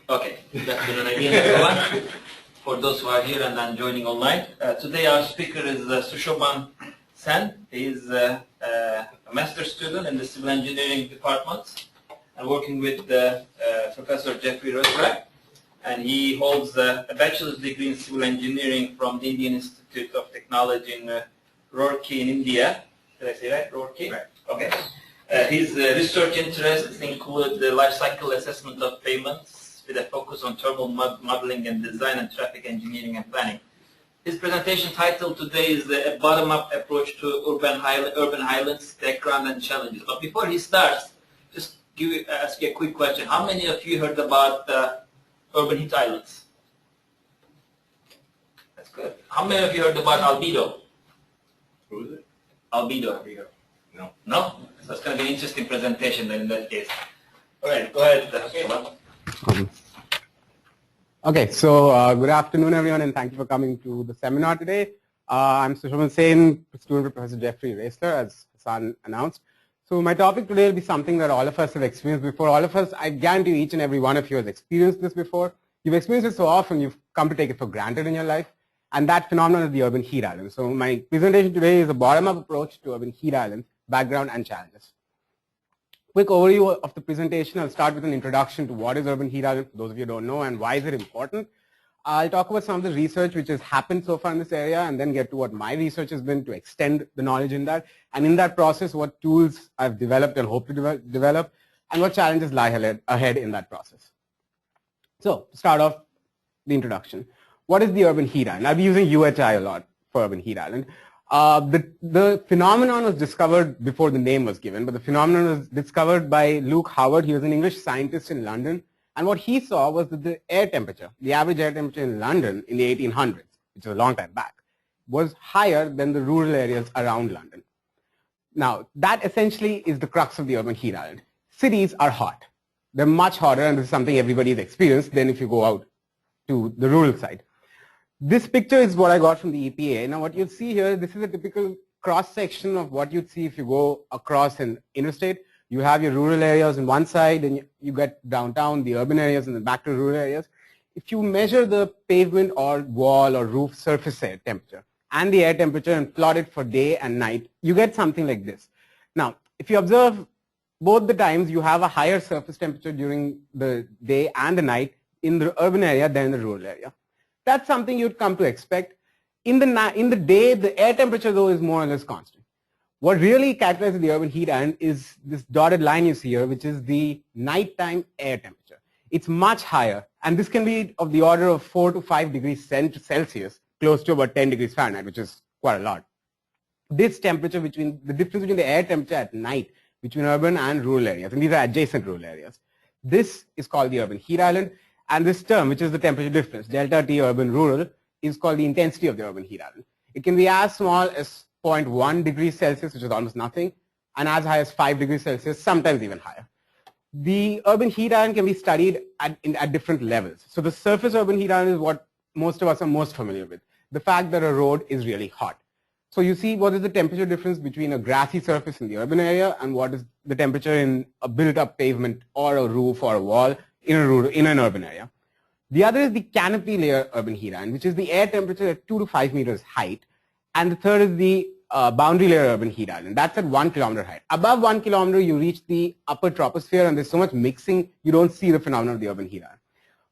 Okay, good afternoon again, everyone. For those who are here and then joining online, today our speaker is Sushoban Sen. He is a master's student in the civil engineering department and working with Professor Jeffrey Rosrak. And he holds a bachelor's degree in civil engineering from the Indian Institute of Technology in Roorkee in India. Did I say that? Roorkee? Right. Okay. His research interests include the life cycle assessment of pavements with a focus on thermal modeling and design and traffic engineering and planning. His presentation title today is a bottom-up approach to urban highlands, background and challenges. But before he starts, just ask you a quick question. How many of you heard about urban heat islands? That's good. How many of you heard about albedo? Who is it? Albedo. No. No? So it's going to be an interesting presentation then in that case. All right, go ahead. Okay, so good afternoon everyone and thank you for coming to the seminar today. I'm Sushoban Sen, student with Professor Jeffrey Rosrak, as Hassan announced. So my topic today will be something that all of us have experienced before. All of us, I guarantee each and every one of you has experienced this before. You've experienced it so often you've come to take it for granted in your life. And that phenomenon is the urban heat island. So my presentation today is a bottom-up approach to urban heat islands, background and challenges. Quick overview of the presentation. I'll start with an introduction to what is urban heat island, for those of you who don't know, and why is it important. I'll talk about some of the research which has happened so far in this area and then get to what my research has been to extend the knowledge in that. And in that process, what tools I've developed and hope to develop and what challenges lie ahead in that process. So to start off the introduction. What is the urban heat island? I'll be using UHI a lot for urban heat island. The phenomenon was discovered before the name was given, but the phenomenon was discovered by Luke Howard. He was an English scientist in London. And what he saw was that the air temperature, the average air temperature in London in the 1800s, which is a long time back, was higher than the rural areas around London. Now, that essentially is the crux of the urban heat island. Cities are hot. They're much hotter, and this is something everybody's experienced than if you go out to the rural side. This picture is what I got from the EPA. Now what you'll see here, this is a typical cross-section of what you'd see if you go across an interstate. You have your rural areas on one side and you get downtown, the urban areas, and then back to rural areas. If you measure the pavement or wall or roof surface air temperature and the air temperature and plot it for day and night, you get something like this. Now, if you observe both the times, you have a higher surface temperature during the day and the night in the urban area than in the rural area. That's something you'd come to expect. In the day, the air temperature, though, is more or less constant. What really characterizes the urban heat island is this dotted line you see here, which is the nighttime air temperature. It's much higher, and this can be of the order of 4 to 5 degrees Celsius, close to about 10 degrees Fahrenheit, which is quite a lot. This temperature, the difference between the air temperature at night between urban and rural areas, and these are adjacent rural areas, this is called the urban heat island. And this term, which is the temperature difference, delta T urban-rural, is called the intensity of the urban heat island. It can be as small as 0.1 degrees Celsius, which is almost nothing, and as high as 5 degrees Celsius, sometimes even higher. The urban heat island can be studied at different levels. So the surface urban heat island is what most of us are most familiar with, the fact that a road is really hot. So you see what is the temperature difference between a grassy surface in the urban area and what is the temperature in a built-up pavement or a roof or a wall in an urban area. The other is the canopy layer urban heat island, which is the air temperature at 2 to 5 meters height. And the third is the boundary layer urban heat island. That's at 1 kilometer height. Above 1 kilometer, you reach the upper troposphere, and there's so much mixing, you don't see the phenomenon of the urban heat island.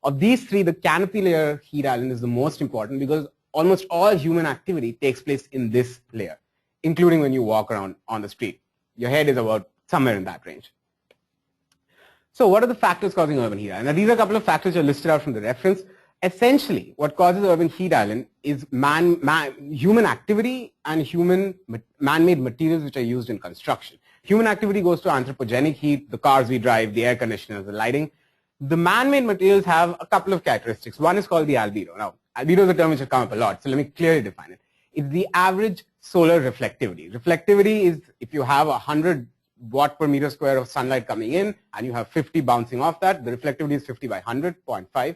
Of these three, the canopy layer heat island is the most important because almost all human activity takes place in this layer, including when you walk around on the street. Your head is about somewhere in that range. So what are the factors causing urban heat island? Now these are a couple of factors which are listed out from the reference. Essentially, what causes urban heat island is human activity and man-made materials which are used in construction. Human activity goes to anthropogenic heat, the cars we drive, the air conditioners, the lighting. The man-made materials have a couple of characteristics. One is called the albedo. Now, albedo is a term which has come up a lot, so let me clearly define it. It's the average solar reflectivity. Reflectivity is if you have 100 watt per meter square of sunlight coming in and you have 50 bouncing off that, the reflectivity is 50 by 100, 0.5.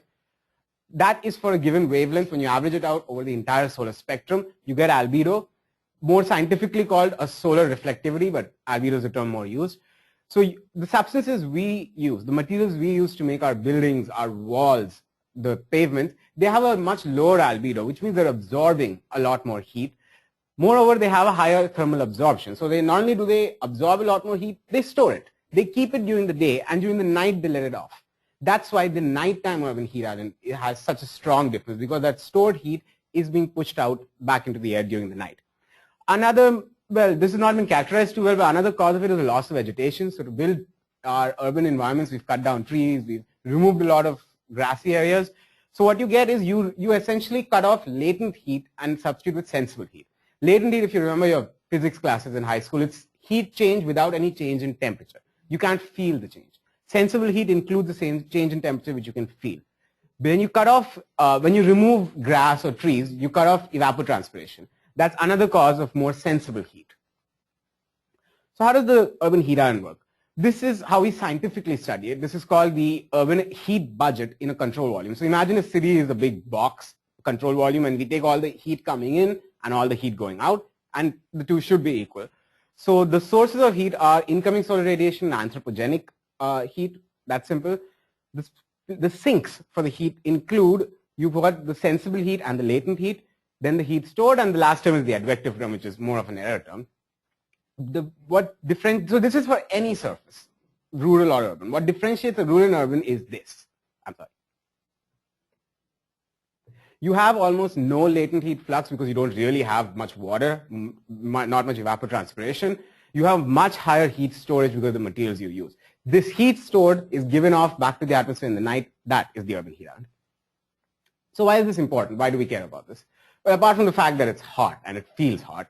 That is for a given wavelength. When you average it out over the entire solar spectrum, you get albedo, more scientifically called a solar reflectivity, but albedo is a term more used. So the substances we use, the materials we use to make our buildings, our walls, the pavements, they have a much lower albedo, which means they're absorbing a lot more heat. Moreover, they have a higher thermal absorption. So they not only do they absorb a lot more heat, they store it. They keep it during the day, and during the night they let it off. That's why the nighttime urban heat island has such a strong difference, because that stored heat is being pushed out back into the air during the night. Another, well, this has not been characterized too well, but another cause of it is the loss of vegetation. So to build our urban environments, we've cut down trees, we've removed a lot of grassy areas. So what you get is you essentially cut off latent heat and substitute with sensible heat. Latent heat, if you remember your physics classes in high school, it's heat change without any change in temperature. You can't feel the change. Sensible heat includes the same change in temperature which you can feel. When you cut off, when you remove grass or trees, you cut off evapotranspiration. That's another cause of more sensible heat. So how does the urban heat island work? This is how we scientifically study it. This is called the urban heat budget in a control volume. So imagine a city is a big box, control volume, and we take all the heat coming in and all the heat going out, and the two should be equal. So the sources of heat are incoming solar radiation and anthropogenic heat. That's simple. The sinks for the heat include, you've got the sensible heat and the latent heat, then the heat stored, and the last term is the advective term, which is more of an error term. So this is for any surface, rural or urban. What differentiates a rural and urban is this. I'm sorry. You have almost no latent heat flux because you don't really have much water, not much evapotranspiration. You have much higher heat storage because of the materials you use. This heat stored is given off back to the atmosphere in the night. That is the urban heat island. So why is this important? Why do we care about this? Well, apart from the fact that it's hot and it feels hot,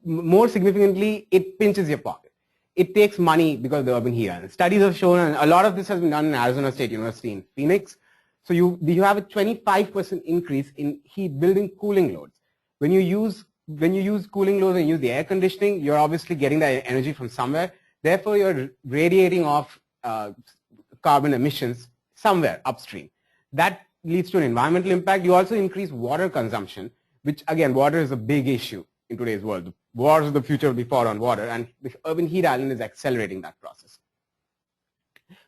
more significantly, it pinches your pocket. It takes money because of the urban heat island. Studies have shown, and a lot of this has been done in Arizona State University in Phoenix. So you have a 25% increase in heat building cooling loads. When you use cooling loads and use the air conditioning, you're obviously getting that energy from somewhere. Therefore, you're radiating off carbon emissions somewhere upstream. That leads to an environmental impact. You also increase water consumption, which again, water is a big issue in today's world. The wars of the future will be fought on water, and the urban heat island is accelerating that process.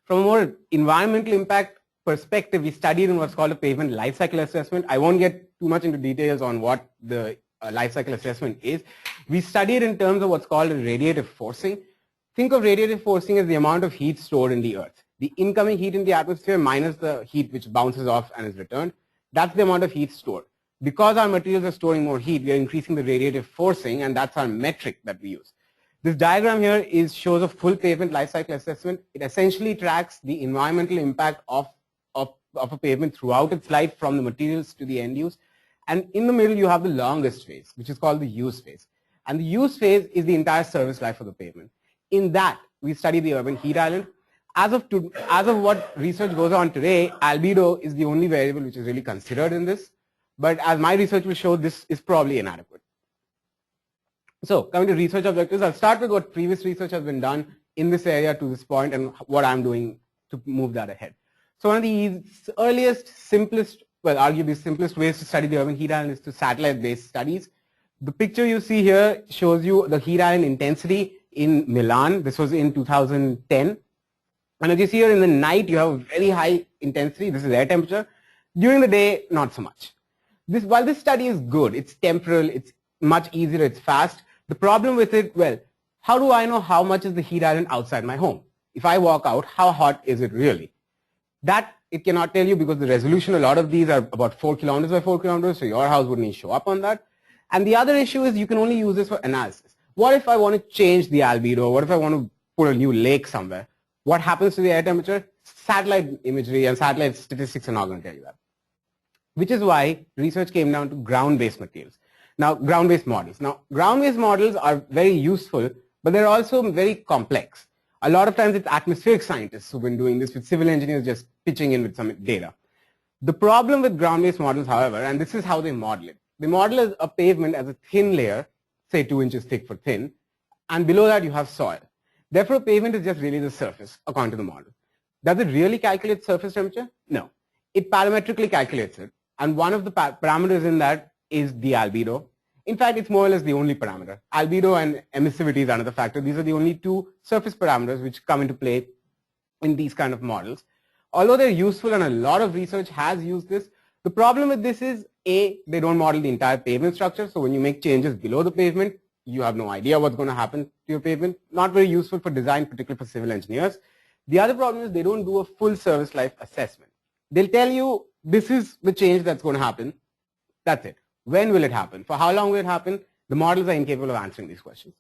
From a more environmental impact perspective, we studied in what's called a pavement life cycle assessment. I won't get too much into details on what the life cycle assessment is. We studied in terms of what's called radiative forcing. Think of radiative forcing as the amount of heat stored in the earth. The incoming heat in the atmosphere minus the heat which bounces off and is returned. That's the amount of heat stored. Because our materials are storing more heat, we are increasing the radiative forcing, and that's our metric that we use. This diagram here shows a full pavement life cycle assessment. It essentially tracks the environmental impact of a pavement throughout its life, from the materials to the end use. And in the middle, you have the longest phase, which is called the use phase. And the use phase is the entire service life of the pavement. In that, we study the urban heat island. As of what research goes on today, albedo is the only variable which is really considered in this. But as my research will show, this is probably inadequate. So coming to research objectives, I'll start with what previous research has been done in this area to this point and what I'm doing to move that ahead. So one of the earliest, simplest, well, arguably simplest ways to study the urban heat island is to satellite-based studies. The picture you see here shows you the heat island intensity in Milan. This was in 2010. And as you see here, in the night, you have very high intensity. This is air temperature. During the day, not so much. While this study is good, it's temporal, it's much easier, it's fast. The problem with it, well, how do I know how much is the heat island outside my home? If I walk out, how hot is it really? That it cannot tell you because the resolution, a lot of these are about 4 kilometers by 4 kilometers, so your house wouldn't even show up on that. And the other issue is you can only use this for analysis. What if I want to change the albedo? What if I want to put a new lake somewhere? What happens to the air temperature? Satellite imagery and satellite statistics are not going to tell you that. Which is why research came down to ground-based materials. Now, ground-based models. Now, ground-based models are very useful, but they're also very complex. A lot of times it's atmospheric scientists who've been doing this, with civil engineers just pitching in with some data. The problem with ground-based models, however, and this is how they model it. They model a pavement as a thin layer, say 2 inches thick for thin, and below that you have soil. Therefore, a pavement is just really the surface, according to the model. Does it really calculate surface temperature? No. It parametrically calculates it, and one of the parameters in that is the albedo. In fact, it's more or less the only parameter. Albedo and emissivity is another factor. These are the only two surface parameters which come into play in these kind of models. Although they're useful and a lot of research has used this, the problem with this is A, they don't model the entire pavement structure. So when you make changes below the pavement, you have no idea what's going to happen to your pavement. Not very useful for design, particularly for civil engineers. The other problem is they don't do a full service life assessment. They'll tell you this is the change that's going to happen. That's it. When will it happen? For how long will it happen? The models are incapable of answering these questions.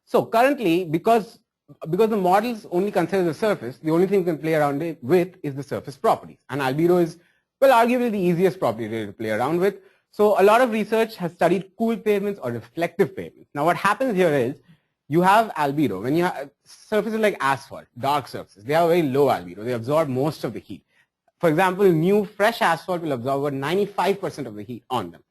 So currently, because the models only consider the surface, the only thing you can play around with is the surface properties. And albedo is, well, arguably the easiest property to play around with. So a lot of research has studied cool pavements or reflective pavements. Now what happens here is you have albedo. When you have surfaces like asphalt, dark surfaces, they have very low albedo. They absorb most of the heat. For example, new fresh asphalt will absorb over 95% of the heat on them.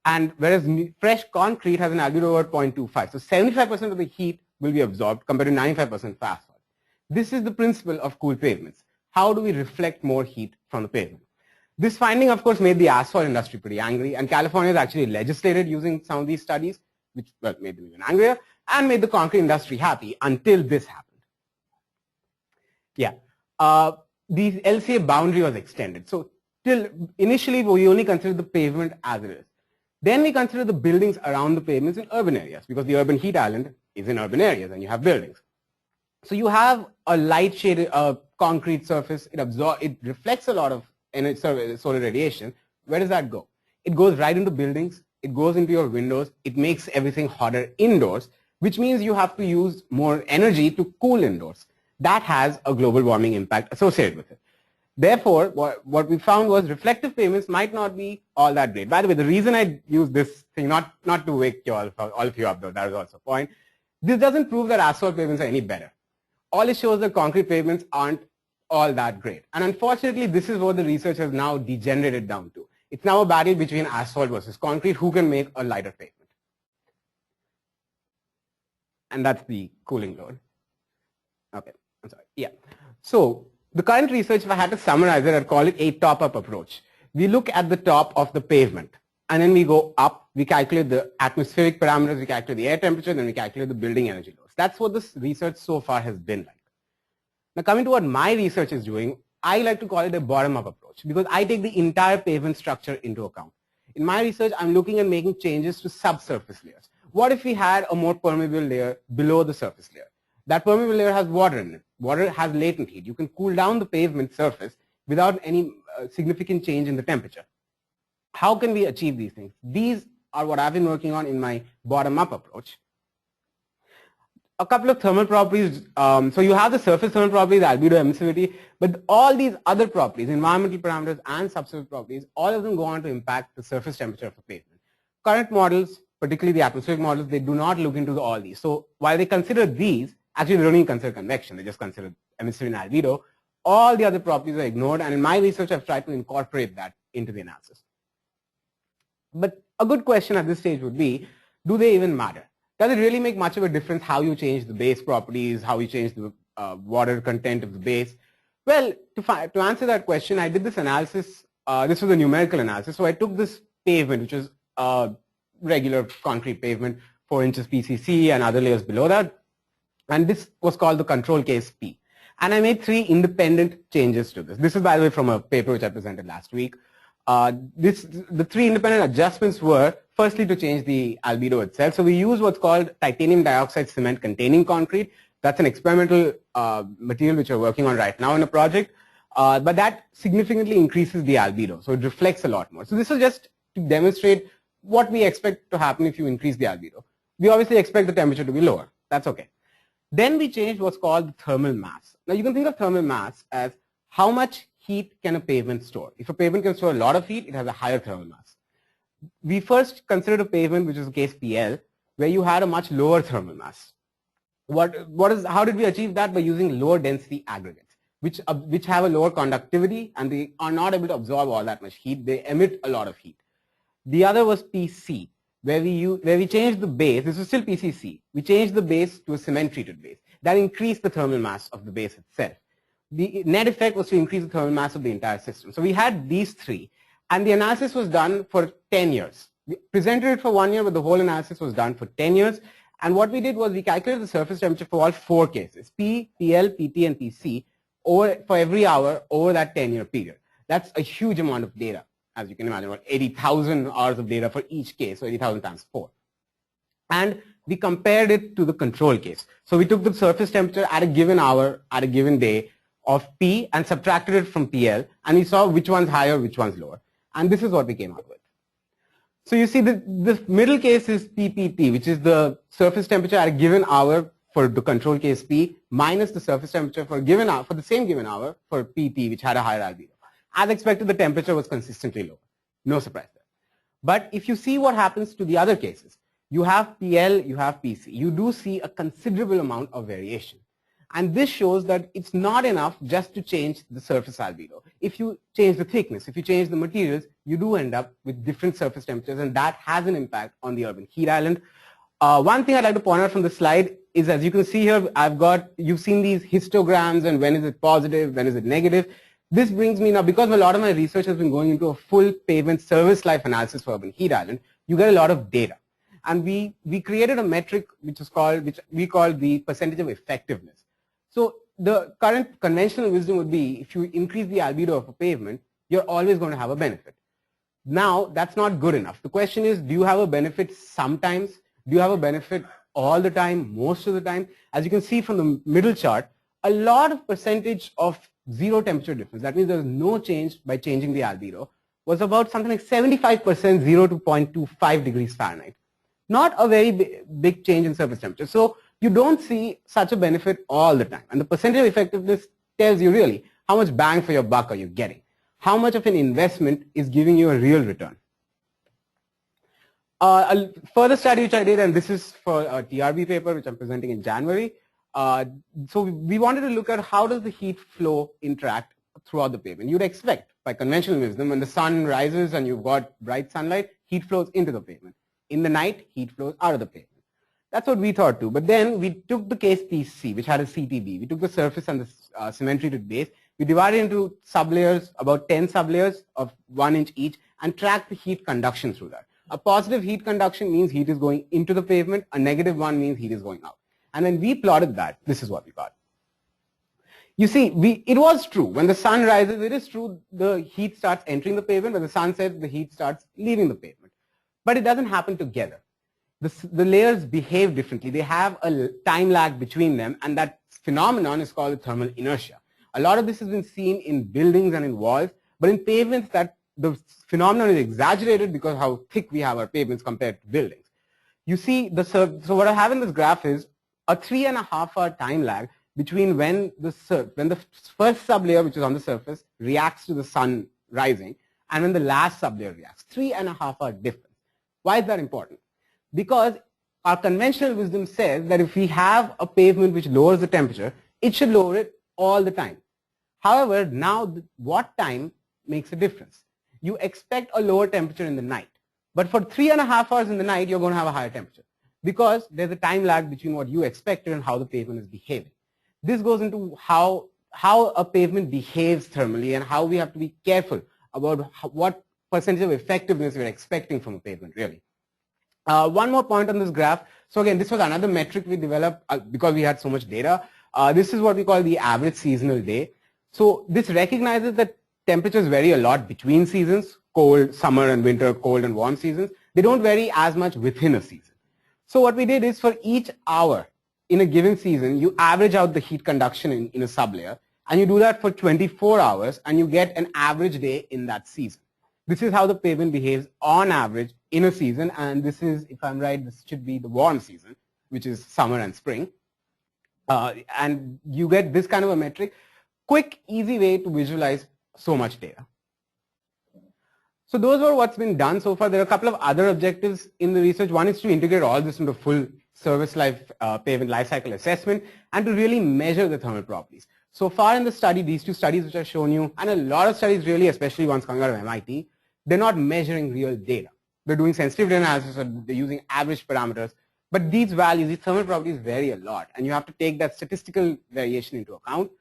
And whereas fresh concrete has an albedo over 0.25. So 75% of the heat will be absorbed compared to 95% for asphalt. This is the principle of cool pavements. How do we reflect more heat from the pavement? This finding, of course, made the asphalt industry pretty angry, and California has actually legislated using some of these studies, which made them even angrier, and made the concrete industry happy until this happened. Yeah. The LCA boundary was extended. So till initially we only considered the pavement as it is. Then we consider the buildings around the pavements in urban areas, because the urban heat island is in urban areas and you have buildings. So you have a light shaded concrete surface. It reflects a lot of solar radiation. Where does that go? It goes right into buildings. It goes into your windows. It makes everything hotter indoors, which means you have to use more energy to cool indoors. That has a global warming impact associated with it. Therefore, what we found was reflective pavements might not be all that great. By the way, the reason I use this thing, not to wake all of you up though, that is also a point. This doesn't prove that asphalt pavements are any better. All it shows that concrete pavements aren't all that great. And unfortunately, this is what the research has now degenerated down to. It's now a battle between asphalt versus concrete, who can make a lighter pavement. And that's the cooling load. Okay, I'm sorry. Yeah. So the current research, if I had to summarize it, I'd call it a top-up approach. We look at the top of the pavement, and then we go up. We calculate the atmospheric parameters, we calculate the air temperature, then we calculate the building energy loads. That's what this research so far has been like. Now coming to what my research is doing, I like to call it a bottom-up approach because I take the entire pavement structure into account. In my research, I'm looking at making changes to subsurface layers. What if we had a more permeable layer below the surface layer? That permeable layer has water in it. Water has latent heat. You can cool down the pavement surface without any significant change in the temperature. How can we achieve these things? These are what I've been working on in my bottom-up approach. A couple of thermal properties. So you have the surface thermal properties, albedo, emissivity, but all these other properties, environmental parameters and subsurface properties, all of them go on to impact the surface temperature of the pavement. Current models, particularly the atmospheric models, they do not look into all these. So while they consider these, actually they don't even consider convection, they just consider emissivity and albedo. All the other properties are ignored, and in my research I've tried to incorporate that into the analysis. But a good question at this stage would be, do they even matter? Does it really make much of a difference how you change the base properties, how you change the water content of the base? Well, to answer that question, I did this analysis. This was a numerical analysis. So I took this pavement, which is regular concrete pavement, 4 inches PCC and other layers below that. And this was called the control case P. And I made 3 independent changes to this. This is, by the way, from a paper which I presented last week. The 3 independent adjustments were, firstly, to change the albedo itself. So we use what's called titanium dioxide cement containing concrete. That's an experimental material which we're working on right now in a project. But that significantly increases the albedo. So it reflects a lot more. So this is just to demonstrate what we expect to happen if you increase the albedo. We obviously expect the temperature to be lower. That's okay. Then we changed what's called the thermal mass. Now you can think of thermal mass as how much heat can a pavement store. If a pavement can store a lot of heat, it has a higher thermal mass. We first considered a pavement, which is the case PL, where you had a much lower thermal mass. How did we achieve that? By using lower density aggregates, which have a lower conductivity and they are not able to absorb all that much heat. They emit a lot of heat. The other was PC, where we changed the base. This is still PCC. We changed the base to a cement treated base. That increased the thermal mass of the base itself. The net effect was to increase the thermal mass of the entire system. So we had these 3, and the analysis was done for 10 years. We presented it for 1 year, but the whole analysis was done for 10 years. And what we did was we calculated the surface temperature for all 4 cases, P, PL, PT, and PC, for every hour over that 10-year period. That's a huge amount of data, as you can imagine, about 80,000 hours of data for each case, so 80,000 times 4. And we compared it to the control case. So we took the surface temperature at a given hour, at a given day of P and subtracted it from PL, and we saw which one's higher, which one's lower. And this is what we came out with. So you see the middle case is PPT, which is the surface temperature at a given hour for the control case P minus the surface temperature for a given hour, for the same given hour for PT, which had a higher albedo. As expected, the temperature was consistently lower. No surprise there. But if you see what happens to the other cases, you have PL, you have PC. You do see a considerable amount of variation. And this shows that it's not enough just to change the surface albedo. If you change the thickness, if you change the materials, you do end up with different surface temperatures, and that has an impact on the urban heat island. One thing I'd like to point out from the slide is, as you can see here, you've seen these histograms and when is it positive, when is it negative. This brings me now, because a lot of my research has been going into a full pavement service life analysis for urban heat island, you get a lot of data. And we created a metric which we call the percentage of effectiveness. So the current conventional wisdom would be, if you increase the albedo of a pavement, you're always going to have a benefit. Now, that's not good enough. The question is, do you have a benefit sometimes? Do you have a benefit all the time, most of the time? As you can see from the middle chart, a lot of percentage of zero temperature difference, that means there's no change by changing the albedo, was about something like 75% 0 to 0.25 degrees Fahrenheit. Not a very big change in surface temperature. So you don't see such a benefit all the time. And the percentage of effectiveness tells you really how much bang for your buck are you getting. How much of an investment is giving you a real return. A further study which I did, and this is for a TRB paper which I'm presenting in January. So we wanted to look at how does the heat flow interact throughout the pavement. You'd expect, by conventional wisdom, when the sun rises and you've got bright sunlight, heat flows into the pavement. In the night, heat flows out of the pavement. That's what we thought too. But then we took the case PC, which had a CTB. We took the surface and the cement treated base. We divided into sublayers, about 10 sublayers of 1 inch each, and tracked the heat conduction through that. A positive heat conduction means heat is going into the pavement. A negative one means heat is going out. And when we plotted that, this is what we got. You see, it was true. When the sun rises, it is true the heat starts entering the pavement. When the sun sets, the heat starts leaving the pavement. But it doesn't happen together. The layers behave differently. They have a time lag between them, and that phenomenon is called thermal inertia. A lot of this has been seen in buildings and in walls, but in pavements that the phenomenon is exaggerated because how thick we have our pavements compared to buildings. You see, so what I have in this graph is a 3.5 hour time lag between when the first sublayer, which is on the surface, reacts to the sun rising, and when the last sublayer reacts. 3.5 hour difference. Why is that important? Because our conventional wisdom says that if we have a pavement which lowers the temperature, it should lower it all the time. However, now what time makes a difference? You expect a lower temperature in the night, but for 3.5 hours in the night, you're going to have a higher temperature because there's a time lag between what you expected and how the pavement is behaving. This goes into how a pavement behaves thermally and how we have to be careful about what percentage of effectiveness we're expecting from a pavement, really. One more point on this graph. So again, this was another metric we developed because we had so much data. This is what we call the average seasonal day. So this recognizes that temperatures vary a lot between seasons, cold, summer and winter, cold and warm seasons. They don't vary as much within a season. So what we did is for each hour in a given season, you average out the heat conduction in a sublayer, and you do that for 24 hours, and you get an average day in that season. This is how the pavement behaves on average in a season, and this is, if I'm right, this should be the warm season, which is summer and spring. And you get this kind of a metric. Quick, easy way to visualize so much data. So those were what's been done so far. There are a couple of other objectives in the research. One is to integrate all this into full service life pavement life cycle assessment and to really measure the thermal properties. So far in the study, these two studies which I've shown you, and a lot of studies really, especially ones coming out of MIT, they're not measuring real data. They're doing sensitivity analysis, or they're using average parameters. But these values, these thermal properties vary a lot, and you have to take that statistical variation into account.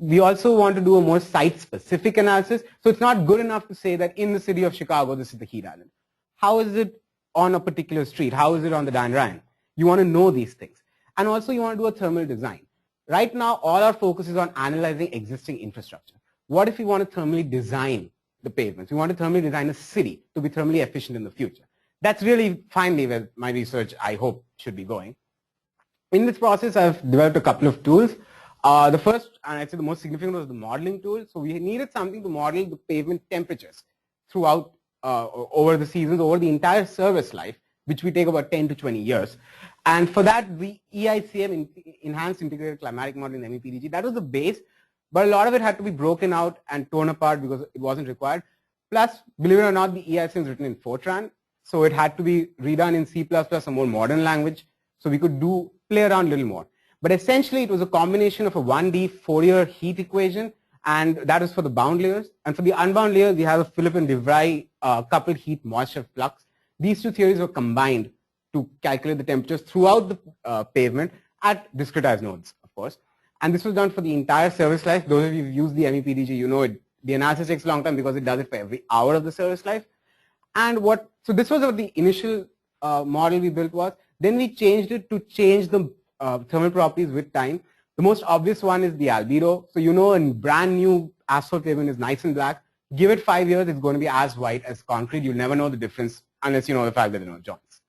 We also want to do a more site-specific analysis. So it's not good enough to say that in the city of Chicago, this is the heat island. how is it on a particular street? How is it on the Dan Ryan? You want to know these things. And also you want to do a thermal design. Right now, all our focus is on analyzing existing infrastructure. What if we want to thermally design the pavements? We want to thermally design a city to be thermally efficient in the future. That's really finally where my research, I hope, should be going. In this process, I've developed a couple of tools. The first, and I'd say the most significant, was the modeling tool. So we needed something to model the pavement temperatures throughout, over the seasons, over the entire service life, which we take about 10 to 20 years. And for that, the EICM, Enhanced Integrated Climatic Model in MEPDG, that was the base, but a lot of it had to be broken out and torn apart because it wasn't required. Plus, believe it or not, the EICM is written in Fortran, so it had to be redone in C++, a more modern language, so we could play around a little more. But essentially, it was a combination of a 1D Fourier heat equation, and that is for the bound layers. And for the unbound layers, we have a Philip and de Vries coupled heat moisture flux. These two theories were combined to calculate the temperatures throughout the pavement at discretized nodes, of course. And this was done for the entire service life. Those of you who've used the MEPDG, you know the analysis takes a long time because it does it for every hour of the service life. And so this was what the initial model we built was. Then we changed it to change the thermal properties with time. The most obvious one is the albedo. So you know a brand new asphalt pavement is nice and black. Give it 5 years, it's going to be as white as concrete. You'll never know the difference unless you know the fact that there are no joints.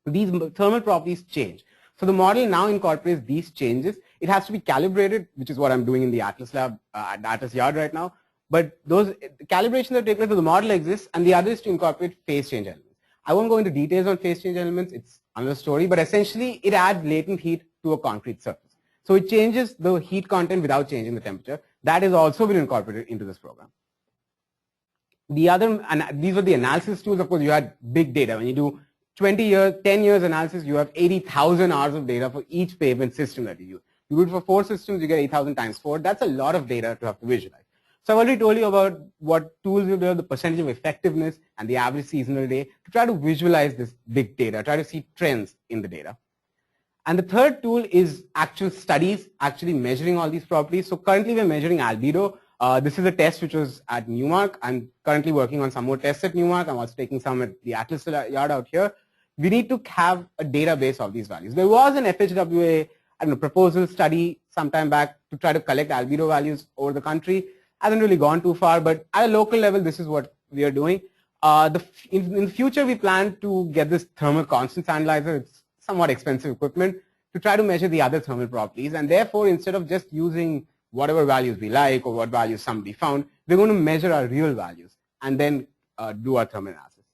These thermal properties change. So the model now incorporates these changes. It has to be calibrated, which is what I'm doing in the Atlas lab at the Atlas Yard right now. But those calibrations that take place, so the model exists, and the other is to incorporate phase change elements. I won't go into details on phase change elements. It's another story, but essentially it adds latent heat to a concrete surface. So it changes the heat content without changing the temperature. That has also been incorporated into this program. The other, and these were the analysis tools. Of course, you had big data. When you do 20 years, 10 years analysis, you have 80,000 hours of data for each pavement system that you use. You do it for 4 systems, you get 8,000 times 4. That's a lot of data to have to visualize. So I've already told you about what tools we built, the percentage of effectiveness, and the average seasonal day to try to visualize this big data, try to see trends in the data. And the third tool is actual studies, actually measuring all these properties. So currently we're measuring albedo. This is a test which was at Newmark. I'm currently working on some more tests at Newmark. I'm also taking some at the Atlas Yard out here. We need to have a database of these values. There was an FHWA proposal study sometime back to try to collect albedo values over the country. Hasn't really gone too far, but at a local level, this is what we are doing. In the future, we plan to get this thermal constants analyzer. It's somewhat expensive equipment to try to measure the other thermal properties. And therefore, instead of just using whatever values we like or what values somebody found, we're going to measure our real values and then do our thermal analysis.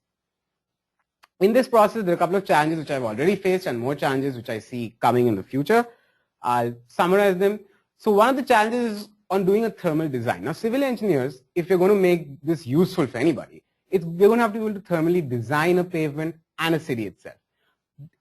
In this process, there are a couple of challenges which I've already faced and more challenges which I see coming in the future. I'll summarize them. So one of the challenges is on doing a thermal design. Now, civil engineers, if you're going to make this useful for anybody, we're going to have to be able to thermally design a pavement and a city itself.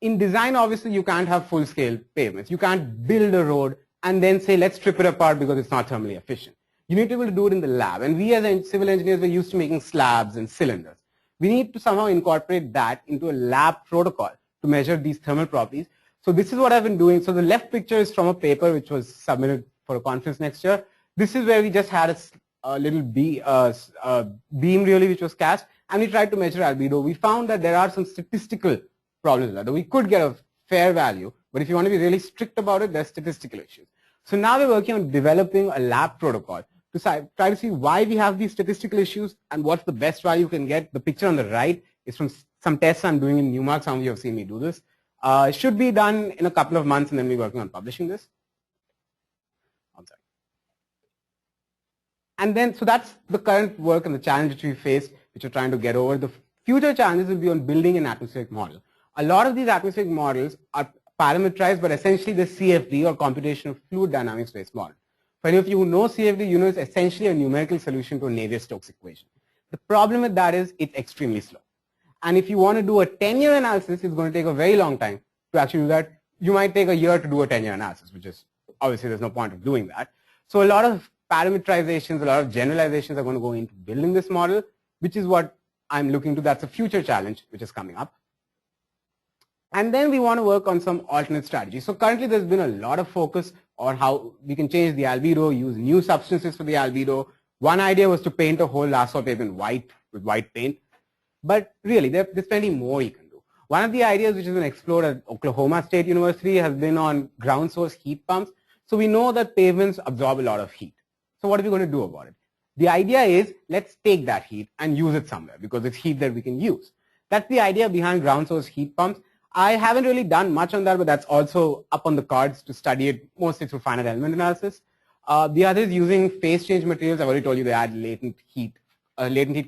In design, obviously, you can't have full-scale pavements. You can't build a road and then say, let's strip it apart because it's not thermally efficient. You need to be able to do it in the lab. And we as civil engineers were used to making slabs and cylinders. We need to somehow incorporate that into a lab protocol to measure these thermal properties. So this is what I've been doing. So the left picture is from a paper which was submitted for a conference next year. This is where we just had a little beam really which was cast, and we tried to measure albedo. We found that there are some statistical problems with that. We could get a fair value, but if you want to be really strict about it, there's statistical issues. So now we're working on developing a lab protocol to try to see why we have these statistical issues and what's the best value you can get. The picture on the right is from some tests I'm doing in Newmark. Some of you have seen me do this. It should be done in a couple of months, and then we're working on publishing this. And then, so that's the current work and the challenge which we face, which we're trying to get over. The future challenges will be on building an atmospheric model. A lot of these atmospheric models are parameterized, but essentially the CFD or computational fluid dynamics based model. For any of you who know CFD, you know it's essentially a numerical solution to a Navier-Stokes equation. The problem with that is it's extremely slow. And if you want to do a 10-year analysis, it's going to take a very long time to actually do that. You might take a year to do a 10-year analysis, which is obviously there's no point of doing that. So a lot of parameterizations, a lot of generalizations are going to go into building this model, which is what I'm looking to. That's a future challenge which is coming up. And then we want to work on some alternate strategies. So currently there's been a lot of focus on how we can change the albedo, use new substances for the albedo. One idea was to paint a whole asphalt pavement white with white paint. But really, there's plenty more you can do. One of the ideas which has been explored at Oklahoma State University has been on ground source heat pumps. So we know that pavements absorb a lot of heat. So what are we going to do about it? The idea is, let's take that heat and use it somewhere because it's heat that we can use. That's the idea behind ground source heat pumps. I haven't really done much on that, but that's also up on the cards to study it, mostly through finite element analysis. The other is using phase change materials. I've already told you they add latent heat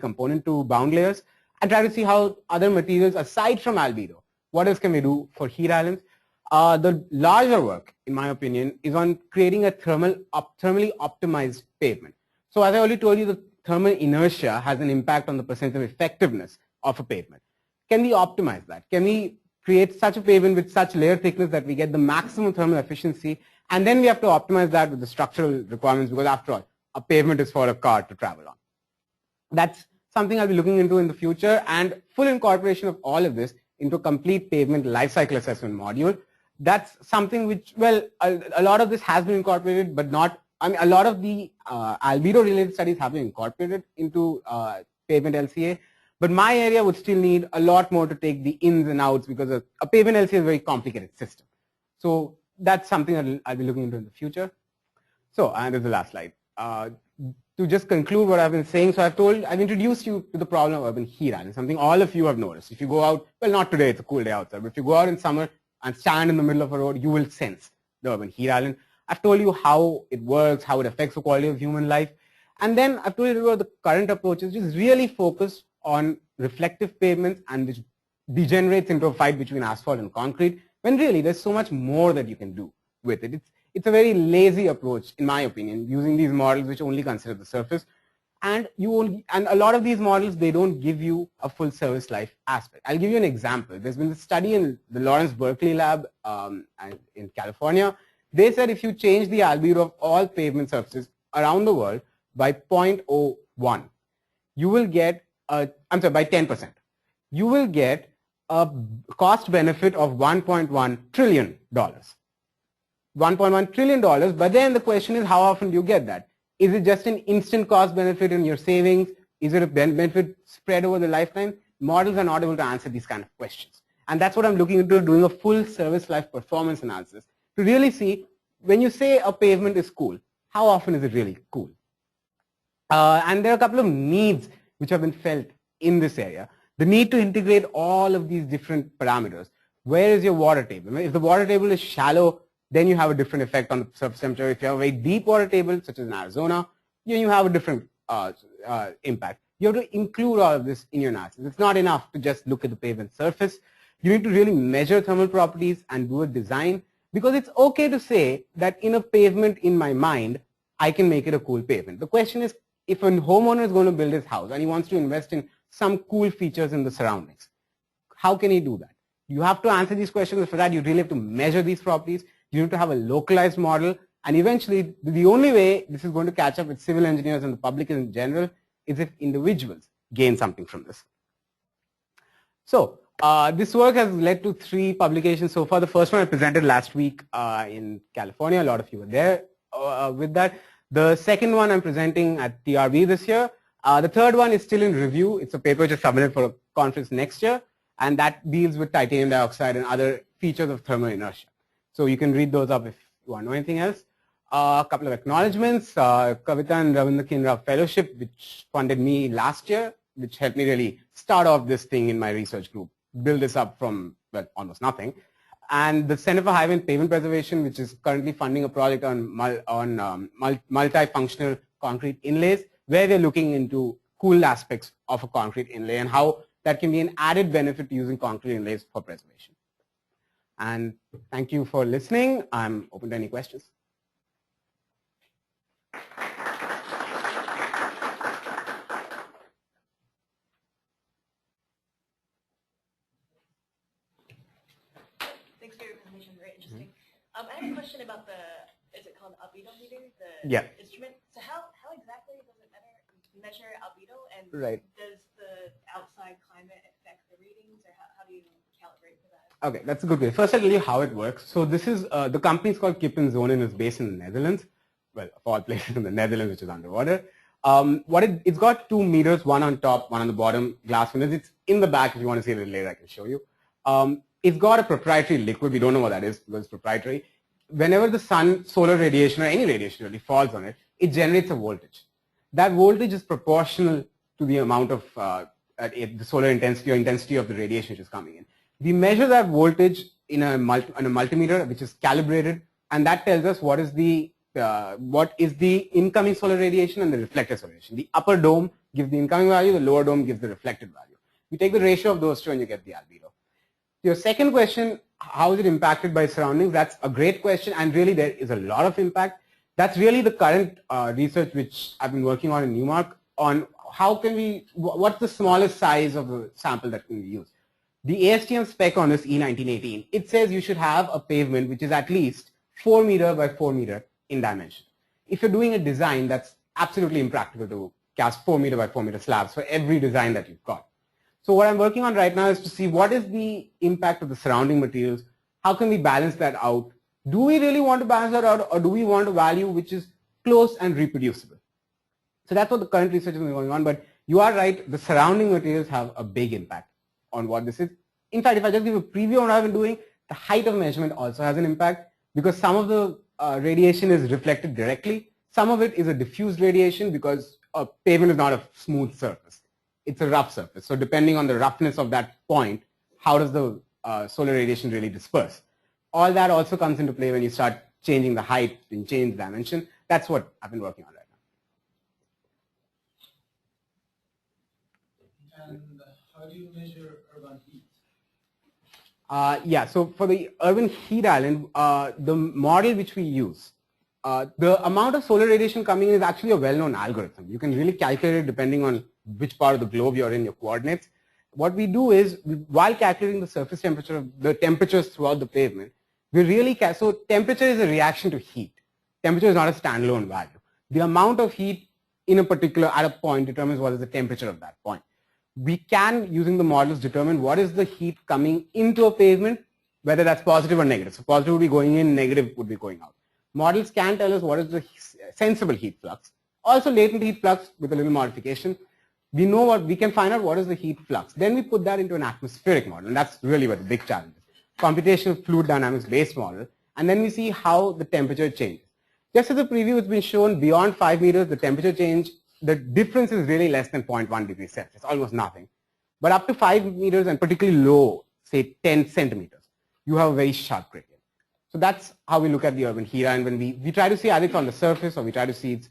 component to bound layers, and try to see how other materials aside from albedo, what else can we do for heat islands? The larger work, in my opinion, is on creating a thermally optimized pavement. So as I already told you, the thermal inertia has an impact on the percentage of effectiveness of a pavement. Can we optimize that? Can we create such a pavement with such layer thickness that we get the maximum thermal efficiency? And then we have to optimize that with the structural requirements, because after all, a pavement is for a car to travel on. That's something I'll be looking into in the future, and full incorporation of all of this into a complete pavement life cycle assessment module. That's something which, well, a lot of this has been incorporated, but not, I mean, a lot of the albedo related studies have been incorporated into pavement LCA, but my area would still need a lot more to take the ins and outs, because a pavement LCA is a very complicated system. So that's something I'll be looking into in the future. So, and this is the last slide. To just conclude what I've been saying, so I've introduced you to the problem of urban heat island, something all of you have noticed. If you go out, well, not today, it's a cool day outside, but if you go out in summer and stand in the middle of a road, you will sense the urban heat island. I've told you how it works, how it affects the quality of human life. And then I've told you about the current approaches, which is really focused on reflective pavements and which degenerates into a fight between asphalt and concrete, when really there's so much more that you can do with it. It's a very lazy approach, in my opinion, using these models which only consider the surface. And a lot of these models, they don't give you a full service life aspect. I'll give you an example. There's been a study in the Lawrence Berkeley lab in California. They said if you change the albedo of all pavement surfaces around the world by 0.01, you will get, by 10%, you will get a cost benefit of $1.1 trillion. $1.1 trillion, but then the question is, how often do you get that? Is it just an instant cost benefit in your savings? Is it a benefit spread over the lifetime? Models are not able to answer these kind of questions. And that's what I'm looking into, doing a full service life performance analysis to really see, when you say a pavement is cool, how often is it really cool? And there are a couple of needs which have been felt in this area. The need to integrate all of these different parameters. Where is your water table? If the water table is shallow, then you have a different effect on the surface temperature. If you have a very deep water table, such as in Arizona, you have a different impact. You have to include all of this in your analysis. It's not enough to just look at the pavement surface. You need to really measure thermal properties and do a design, because it's okay to say that in a pavement, in my mind, I can make it a cool pavement. The question is, if a homeowner is going to build his house and he wants to invest in some cool features in the surroundings, how can he do that? You have to answer these questions. For that, you really have to measure these properties. You need to have a localized model, and eventually the only way this is going to catch up with civil engineers and the public in general is if individuals gain something from this. So this work has led to 3 publications so far. The first one I presented last week in California. A lot of you were there with that. The second one I'm presenting at TRB this year. The third one is still in review. It's a paper just submitted for a conference next year, and that deals with titanium dioxide and other features of thermal inertia. So you can read those up if you want to know anything else. A couple of acknowledgements. Kavita and Ravindra Kinra Fellowship, which funded me last year, which helped me really start off this thing in my research group, build this up from, well, almost nothing. And the Center for Highway and Pavement Preservation, which is currently funding a project on multifunctional concrete inlays, where we're looking into cool aspects of a concrete inlay and how that can be an added benefit to using concrete inlays for preservation. And thank you for listening. I'm open to any questions. Thanks for your presentation, very interesting. I have a question about the, is it called albedo meter, the instrument? So how exactly does it measure albedo, and does the outside climate affect the readings, or how do you calibrate for that? Okay, that's a good way. First, I'll tell you how it works. So this is, the company is called Kip & Zonen, is based in the Netherlands. Well, of all places in the Netherlands, which is underwater. It's got 2 meters, one on top, one on the bottom, glass windows. It's in the back. If you want to see it a little later, I can show you. It's got a proprietary liquid. We don't know what that is because it's proprietary. Whenever the solar radiation or any radiation really falls on it, it generates a voltage. That voltage is proportional to the amount of the solar intensity or intensity of the radiation which is coming in. We measure that voltage in a multimeter which is calibrated, and that tells us what is the incoming solar radiation and the reflected solar radiation. The upper dome gives the incoming value, the lower dome gives the reflected value. You take the ratio of those two and you get the albedo. Your second question, how is it impacted by surroundings? That's a great question, and really there is a lot of impact. That's really the current research which I've been working on in Newmark on what's the smallest size of the sample that can be used. The ASTM spec on this E1918, it says you should have a pavement which is at least 4 meter by 4 meter in dimension. If you're doing a design, that's absolutely impractical to cast 4 meter by 4 meter slabs for every design that you've got. So what I'm working on right now is to see what is the impact of the surrounding materials, how can we balance that out. Do we really want to balance that out, or do we want a value which is close and reproducible? So that's what the current research is going on, but you are right, the surrounding materials have a big impact on what this is. In fact, if I just give a preview on what I've been doing, the height of measurement also has an impact because some of the radiation is reflected directly. Some of it is a diffused radiation because a pavement is not a smooth surface. It's a rough surface. So depending on the roughness of that point, how does the solar radiation really disperse? All that also comes into play when you start changing the height and change the dimension. That's what I've been working on right now. And how do you measure urban heat? Yeah, so for the urban heat island, the model which we use, the amount of solar radiation coming in is actually a well-known algorithm. You can really calculate it depending on which part of the globe you're in, your coordinates. What we do is, while calculating the surface temperature, the temperatures throughout the pavement, we really so temperature is a reaction to heat. Temperature is not a standalone value. The amount of heat in a particular, at a point, determines what is the temperature of that point. We can, using the models, determine what is the heat coming into a pavement, whether that's positive or negative. So positive would be going in, negative would be going out. Models can tell us what is the sensible heat flux. Also latent heat flux with a little modification. We know we can find out what is the heat flux. Then we put that into an atmospheric model, and that's really what the big challenge is. Computational fluid dynamics based model, and then we see how the temperature changes. Just as a preview, it's been shown beyond 5 meters, the temperature change, the difference is really less than 0.1 degrees Celsius, almost nothing. But up to 5 meters and particularly low, say 10 centimeters, you have a very sharp gradient. So that's how we look at the urban heat, and when we try to see either it's on the surface or we try to see it's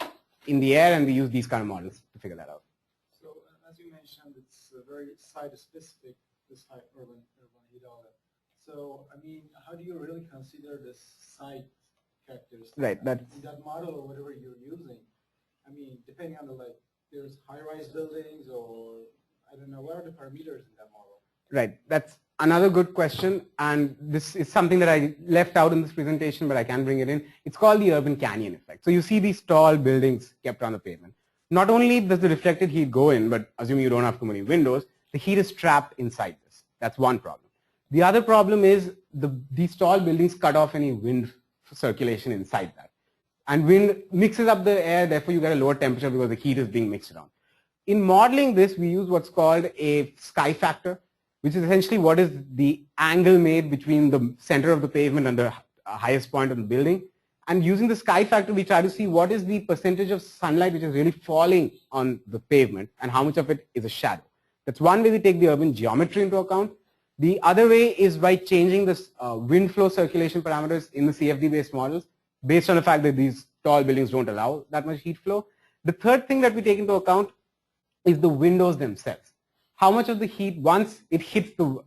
in the air, and we use these kind of models to figure that out. So as you mentioned, it's very site-specific, this high urban heat island. So I mean, how do you really consider the site characteristics? Right. In that model or whatever you're using, I mean, depending on the there's high-rise buildings or I don't know, what are the parameters in that model? Right. That's another good question, and this is something that I left out in this presentation, but I can bring it in. It's called the urban canyon effect. So you see these tall buildings kept on the pavement. Not only does the reflected heat go in, but assuming you don't have too many windows, the heat is trapped inside this. That's one problem. The other problem is these tall buildings cut off any wind circulation inside that. And wind mixes up the air, therefore you get a lower temperature because the heat is being mixed around. In modeling this, we use what's called a sky factor, which is essentially what is the angle made between the center of the pavement and the highest point of the building. And using the sky factor, we try to see what is the percentage of sunlight which is really falling on the pavement and how much of it is a shadow. That's one way we take the urban geometry into account. The other way is by changing the wind flow circulation parameters in the CFD-based models based on the fact that these tall buildings don't allow that much heat flow. The third thing that we take into account is the windows themselves. How much of the heat, once it hits the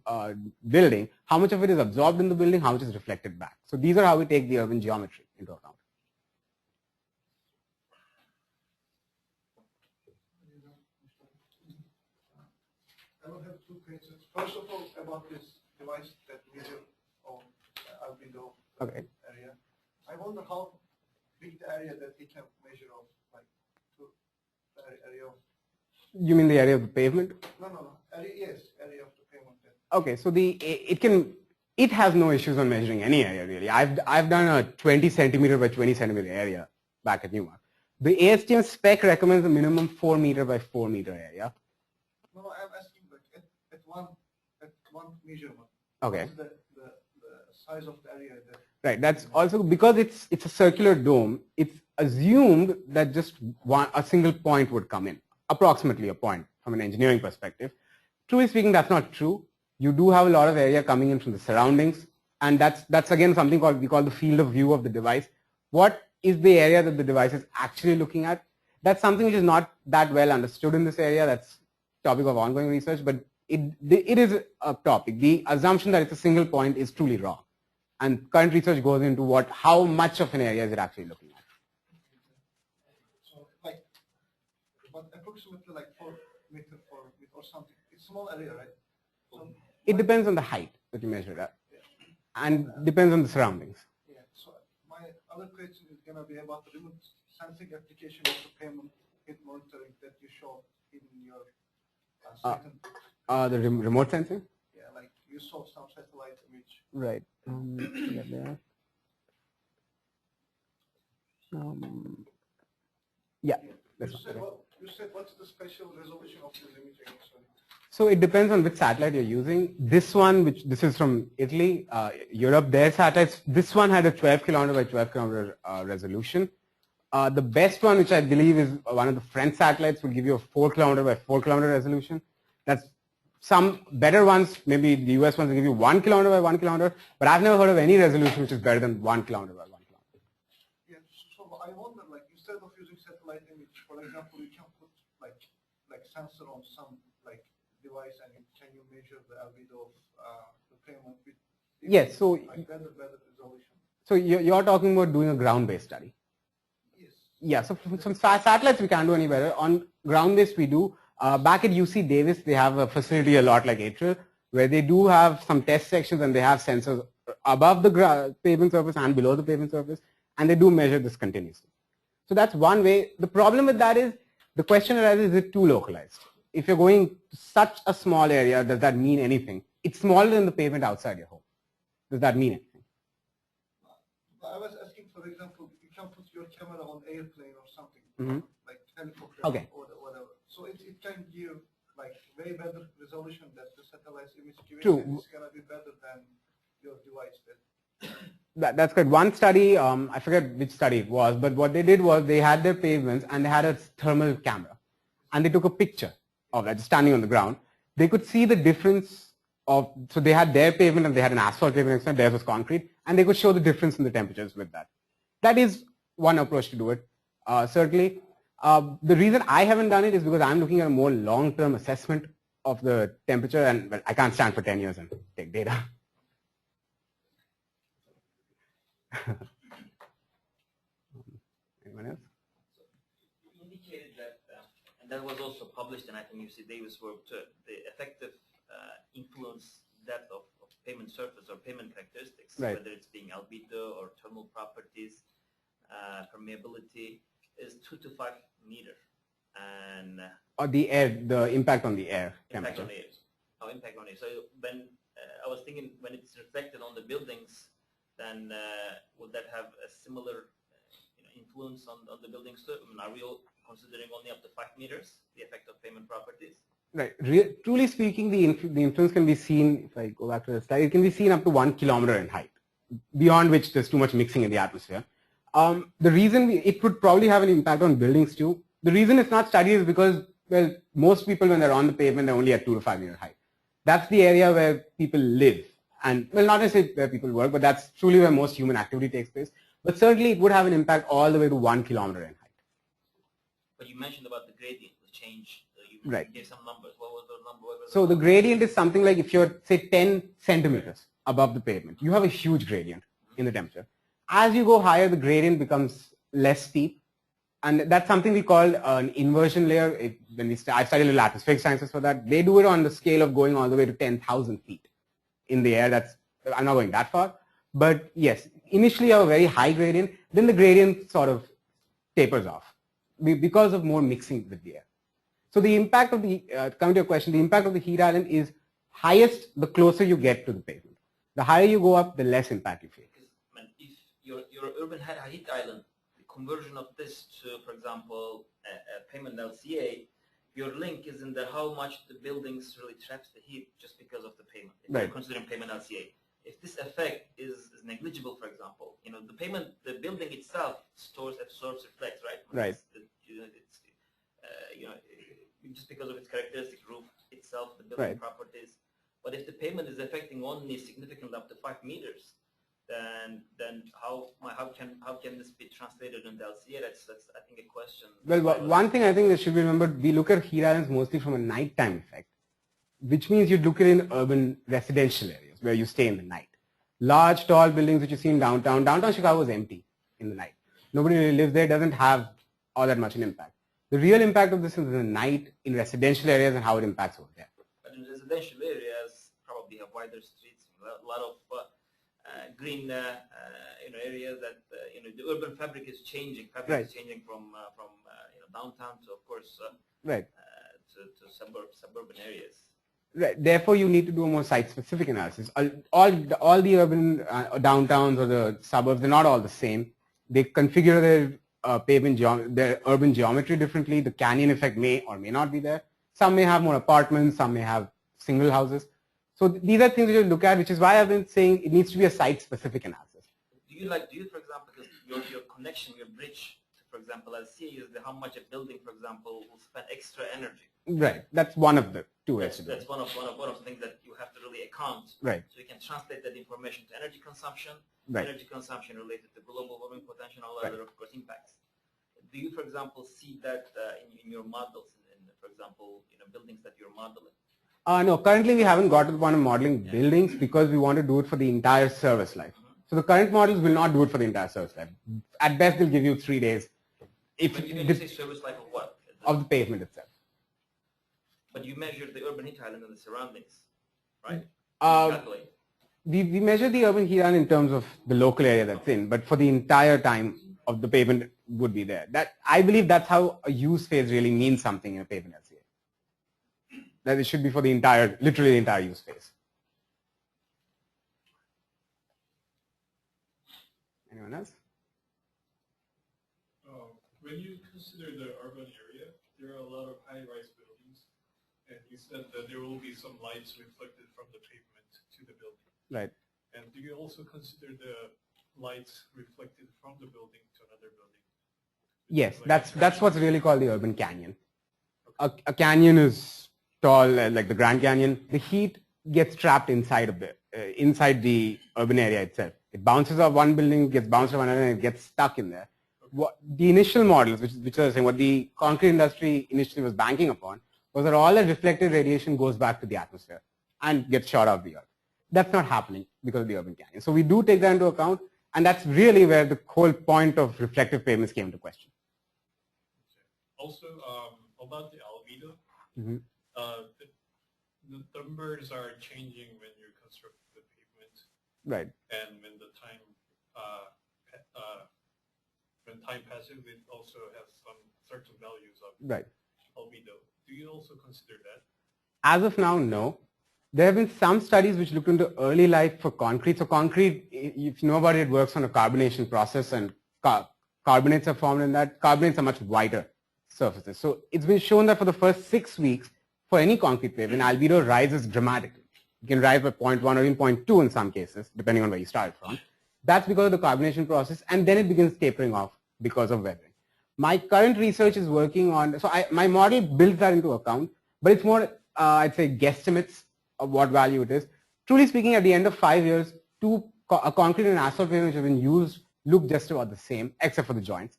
building, how much of it is absorbed in the building, how much is reflected back. So these are how we take the urban geometry into account. I will have 2 questions. First of all, about this device that measures on albedo area. I wonder how big the area that it can measure of, the area of. You mean the area of the pavement? No. Yes, area of the pavement. Okay, so it has no issues on measuring any area really. I've done a 20 centimeter by 20 centimeter area back at Newmark. The ASTM spec recommends a minimum 4 meter by 4 meter area. No, I'm asking like at one measurement. Okay. What's the size of the area that? Right. That's also because it's a circular dome. It's assumed that just a single point would come in, approximately a point from an engineering perspective. Truly speaking, that's not true. You do have a lot of area coming in from the surroundings, and that's again something we call the field of view of the device. What is the area that the device is actually looking at? That's something which is not that well understood in this area. That's topic of ongoing research, but it is a topic. The assumption that it's a single point is truly wrong, and current research goes into how much of an area is it actually looking at. So like, but approximately like 4 meter or something. It's small area, right? So it depends on the height that you measure that, and depends on the surroundings. Yeah. So my other question is going to be about the remote sensing application of the pavement heat monitoring that you showed in your second. The remote sensing? Yeah, like you saw some satellite image. Right. Yeah. You said what's the spatial resolution of this image again? Sorry. So it depends on which satellite you're using. This one, this is from Italy, Europe, their satellites, this one had a 12 kilometer by 12 kilometer resolution. The best one, which I believe is one of the French satellites, will give you a 4 kilometer by 4 kilometer resolution. That's some better ones, maybe the US ones will give you 1 kilometer by 1 kilometer, but I've never heard of any resolution which is better than 1 kilometer by 1 kilometer. Yeah, so I wonder, like, instead of using satellite image, for example, you can put like sensor on some like device, and can you measure the albedo of the pavement with yes, so like better resolution. So you're talking about doing a ground-based study. Yes. Yeah, so from satellites we can't do any better. On ground-based we do. Back at UC Davis, they have a facility a lot like Atrial, where they do have some test sections and they have sensors above the pavement surface and below the pavement surface, and they do measure this continuously. So that's one way. The problem with that is, the question arises, is it too localized? If you're going to such a small area, does that mean anything? It's smaller than the pavement outside your home. Does that mean anything? I was asking, for example, you can put your camera on airplane or something, like helicopter or whatever. So it can give like way better resolution that the satellite image giving. True. It's gonna be better than your device. That's good. One study, I forget which study it was, but what they did was they had their pavements and they had a thermal camera, and they took a picture of that, just standing on the ground. They could see the difference of, so they had their pavement and they had an asphalt pavement next to it, theirs was concrete, and they could show the difference in the temperatures with that. That is one approach to do it, certainly. The reason I haven't done it is because I'm looking at a more long-term assessment of the temperature, and well, I can't stand for 10 years and take data. Anyone else? So you indicated that, and that was also published in, I think, UC Davis work too, the effective influence depth of pavement surface or pavement characteristics, whether it's being albedo or thermal properties, permeability, is 2 to 5 meter, and or the air, the impact on the air impact temperature. on air. Oh, impact on air. So when I was thinking, when it's reflected on the buildings, then would that have a similar influence on the buildings too? I mean, are we all considering only up to 5 meters, the effect of pavement properties? Right. Truly speaking, the influence can be seen, if I go back to the slide, it can be seen up to 1 kilometer in height, beyond which there's too much mixing in the atmosphere. The reason it could probably have an impact on buildings too. The reason it's not studied is because, well, most people when they're on the pavement, they're only at 2 to 5 meter height. That's the area where people live. And, well, not necessarily where people work, but that's truly where most human activity takes place. But certainly it would have an impact all the way to 1 kilometer in height. But you mentioned about the gradient, the change. You gave some numbers. What was the number? So the gradient is something like if you're, say, 10 centimeters above the pavement, you have a huge gradient in the temperature. As you go higher, the gradient becomes less steep. And that's something we call an inversion layer. I studied a little atmospheric sciences for that. They do it on the scale of going all the way to 10,000 feet in the air. I'm not going that far. But yes, initially you have a very high gradient. Then the gradient sort of tapers off because of more mixing with the air. So the impact of the, coming to your question, the impact of the heat island is highest the closer you get to the pavement. The higher you go up, the less impact you feel. If your urban heat island, conversion of this to, for example, a payment LCA, your link is in the how much the buildings really traps the heat just because of the payment. If you're considering payment LCA. If this effect is negligible, for example, the building itself stores, absorbs, reflects, right? Right. Just because of its characteristic roof itself, the building properties. But if the payment is affecting only significantly up to 5 meters, then how can this be translated into LCA? That's I think a question. Well, one thing I think that should be remembered, we look at heat islands mostly from a nighttime effect, which means you look at it in urban residential areas where you stay in the night. Large, tall buildings which you see in downtown. Downtown Chicago is empty in the night. Nobody really lives there, doesn't have all that much an impact. The real impact of this is in the night in residential areas and how it impacts over there. But in residential areas, probably have wider streets, a lot of green areas that the urban fabric is changing. Fabric is changing from downtown to, of course, to suburban areas. Right. Therefore, you need to do a more site-specific analysis. All the urban downtowns or the suburbs, they're not all the same. They configure their urban geometry differently. The canyon effect may or may not be there. Some may have more apartments. Some may have single houses. So these are things we should look at, which is why I've been saying it needs to be a site-specific analysis. Do you, for example, because your connection, your bridge, for example, LCA is how much a building, for example, will spend extra energy. Right. That's one of the two ways. That's one of the things that you have to really account. Right. So you can translate that information to energy consumption. Right. Energy consumption related to global warming potential, all other, of course, impacts. Do you, for example, see that in your models, for example, buildings that you're modeling? No, currently we haven't got to the point of modeling buildings because we want to do it for the entire service life. So the current models will not do it for the entire service life. At best, they'll give you 3 days. But you say service life of what? Of the pavement itself. But you measure the urban heat island and the surroundings, right? We measure the urban heat island in terms of the local area that's in, but for the entire time of the pavement would be there. That I believe that's how a use phase really means something in a pavement LCA. That it should be for the entire, literally the entire use phase. Anyone else? When you consider the urban area, there are a lot of high-rise buildings, and you said that there will be some lights reflected from the pavement to the building. Right. And do you also consider the lights reflected from the building to another building? Yes, that's what's really called the urban canyon. Okay. A canyon is tall, like the Grand Canyon. The heat gets trapped inside of inside the urban area itself. It bounces off one building, gets bounced off another, and it gets stuck in there. What the initial models, which I was saying, what the concrete industry initially was banking upon, was that all that reflected radiation goes back to the atmosphere and gets shot out of the earth. That's not happening because of the urban canyon. So we do take that into account, and that's really where the whole point of reflective pavements came into question. Also, about the albedo, mm-hmm. The numbers are changing when you construct the pavement, right? And when the time passes, it also has some certain values of albedo. Do you also consider that? As of now, no. There have been some studies which looked into early life for concrete. So concrete, if you know about it, it works on a carbonation process, and carbonates are formed in that. Carbonates are much wider surfaces. So it's been shown that for the first 6 weeks, for any concrete pavement, albedo rises dramatically. You can rise by 0.1 or even 0.2 in some cases, depending on where you start from. That's because of the carbonation process, and then it begins tapering off because of weathering. My current research is working on, so my model builds that into account, but it's more, I'd say, guesstimates of what value it is. Truly speaking, at the end of 5 years, a concrete and asphalt pavement which have been used look just about the same, except for the joints,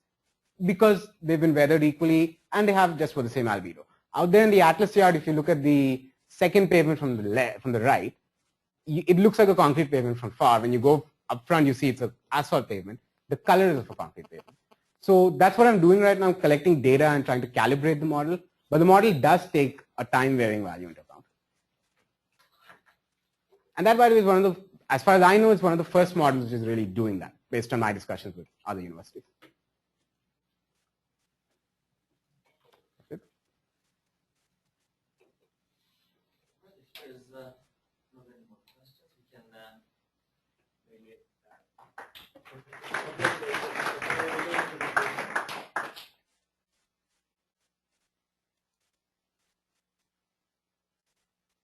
because they've been weathered equally and they have just for the same albedo. Out there in the Atlas yard, if you look at the second pavement from the right, it looks like a concrete pavement from far. When you go up front, you see it's an asphalt pavement. The color is of a concrete pavement. So that's what I'm doing right now, collecting data and trying to calibrate the model. But the model does take a time-varying value into account. And that, by the way, is one of the, as far as I know, it's one of the first models which is really doing that, based on my discussions with other universities. If there's not any more questions, we can maybe